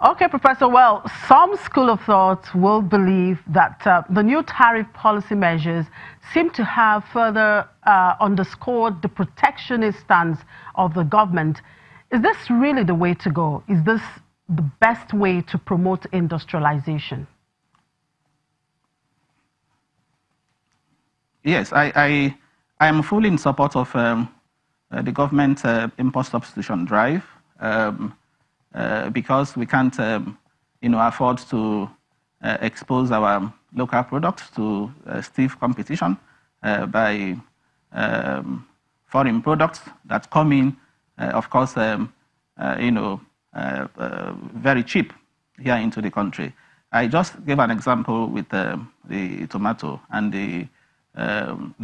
Okay, Professor. Well, some school of thought will believe that the new tariff policy measures seem to have further underscored the protectionist stance of the government. Is this really the way to go? Is this the best way to promote industrialization? Yes, I am fully in support of the government import substitution drive. Because we can't, afford to expose our local products to stiff competition by foreign products that come in, of course, very cheap here into the country. I just gave an example with the tomato and the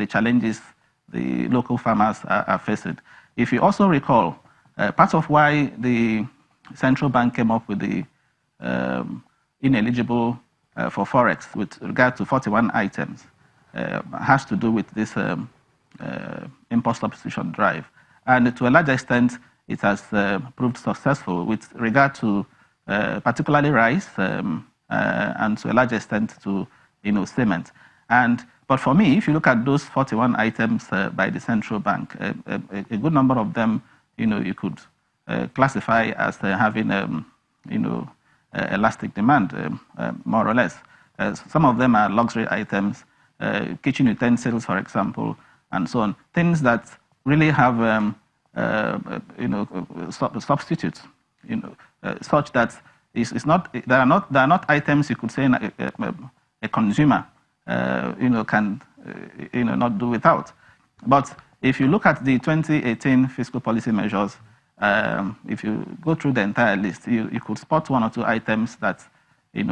challenges the local farmers are facing. If you also recall, part of why the central bank came up with the ineligible for forex with regard to 41 items has to do with this import substitution drive. And to a large extent, it has proved successful with regard to particularly rice and to a large extent to cement. But for me, if you look at those 41 items by the central bank, a good number of them, you could classify as having, elastic demand, more or less. Some of them are luxury items, kitchen utensils, for example, and so on. Things that really have, substitutes, such that it's not. They are not items you could say a consumer, can, not do without. But if you look at the 2018 fiscal policy measures, if you go through the entire list, you could spot one or two items that you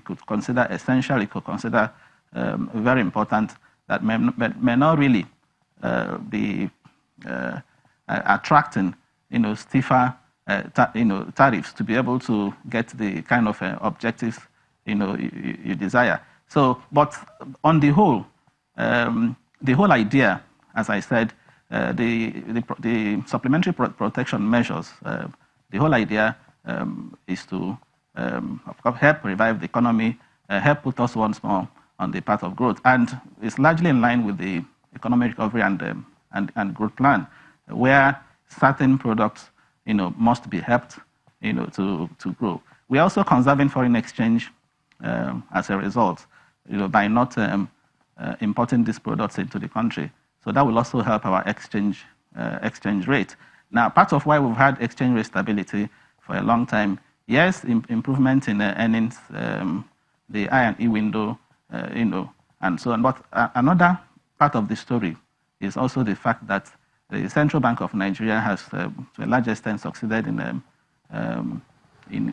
could consider essential, you could consider very important, that may not really be attracting stiffer tariffs to be able to get the kind of objectives you desire. So, but on the whole idea, as I said, the supplementary protection measures, the whole idea is to of course, help revive the economy, help put us once more on the path of growth, and it's largely in line with the economic recovery and growth plan, where certain products, must be helped, to grow. We're also conserving foreign exchange as a result, by not importing these products into the country. So that will also help our exchange rate. Now, part of why we've had exchange rate stability for a long time, yes, improvement in earnings, the I&E window, and so on. But another part of the story is also the fact that the Central Bank of Nigeria has, to a large extent, succeeded in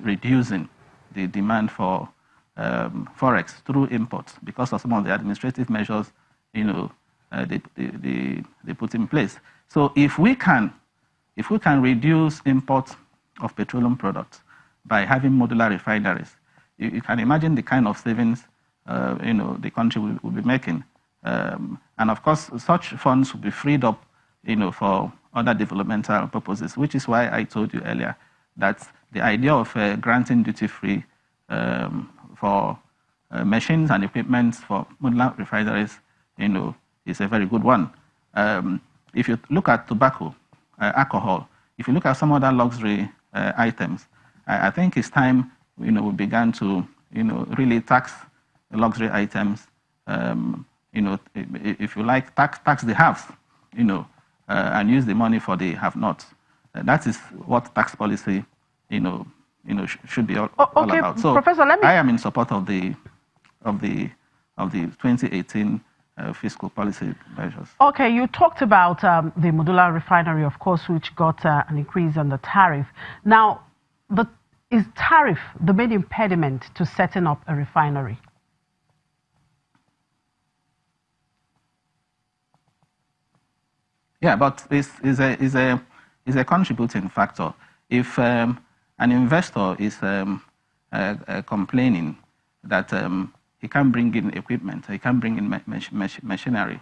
reducing the demand for forex through imports because of some of the administrative measures, they put in place. So if we can reduce imports of petroleum products by having modular refineries, you can imagine the kind of savings the country will be making. And of course, such funds will be freed up for other developmental purposes, which is why I told you earlier that the idea of granting duty-free for machines and equipment for modular refineries, is a very good one. If you look at tobacco, alcohol, if you look at some other luxury items, I think it's time we began to really tax luxury items. If you like, tax the haves, and use the money for the have-nots. That is what tax policy, should be all about. So, Professor, I am in support of the 2018 fiscal policy measures. Okay, you talked about the modular refinery, of course, which got an increase on the tariff. Now, is tariff the main impediment to setting up a refinery? Yeah, but this is a contributing factor. If an investor is complaining that he can't bring in equipment, he can't bring in machinery,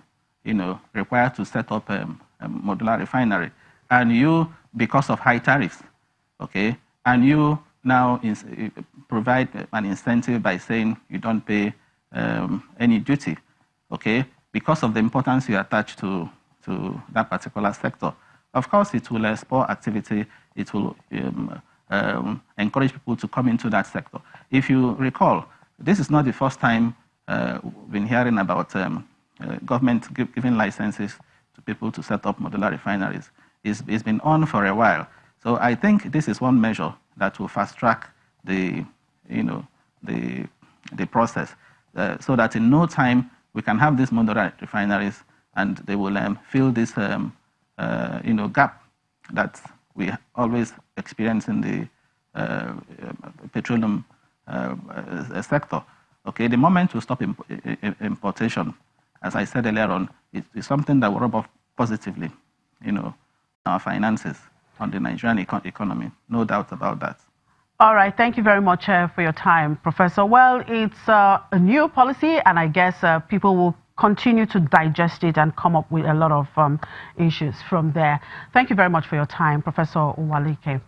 required to set up a modular refinery, and you, because of high tariffs, okay, and you now provide an incentive by saying you don't pay any duty, okay, because of the importance you attach to that particular sector. Of course, it will spur activity. It will encourage people to come into that sector. If you recall, this is not the first time we've been hearing about government giving licenses to people to set up modular refineries. It's been on for a while. So I think this is one measure that will fast track the process, so that in no time we can have these modular refineries, and they will fill this gap that we always experience in the petroleum sector. Okay, the moment we stop importation, as I said earlier on, it's something that will rub off positively, our finances on the Nigerian economy. No doubt about that. All right, thank you very much for your time, Professor. Well, it's a new policy, and I guess people will continue to digest it and come up with a lot of issues from there. Thank you very much for your time, Professor Uwalike.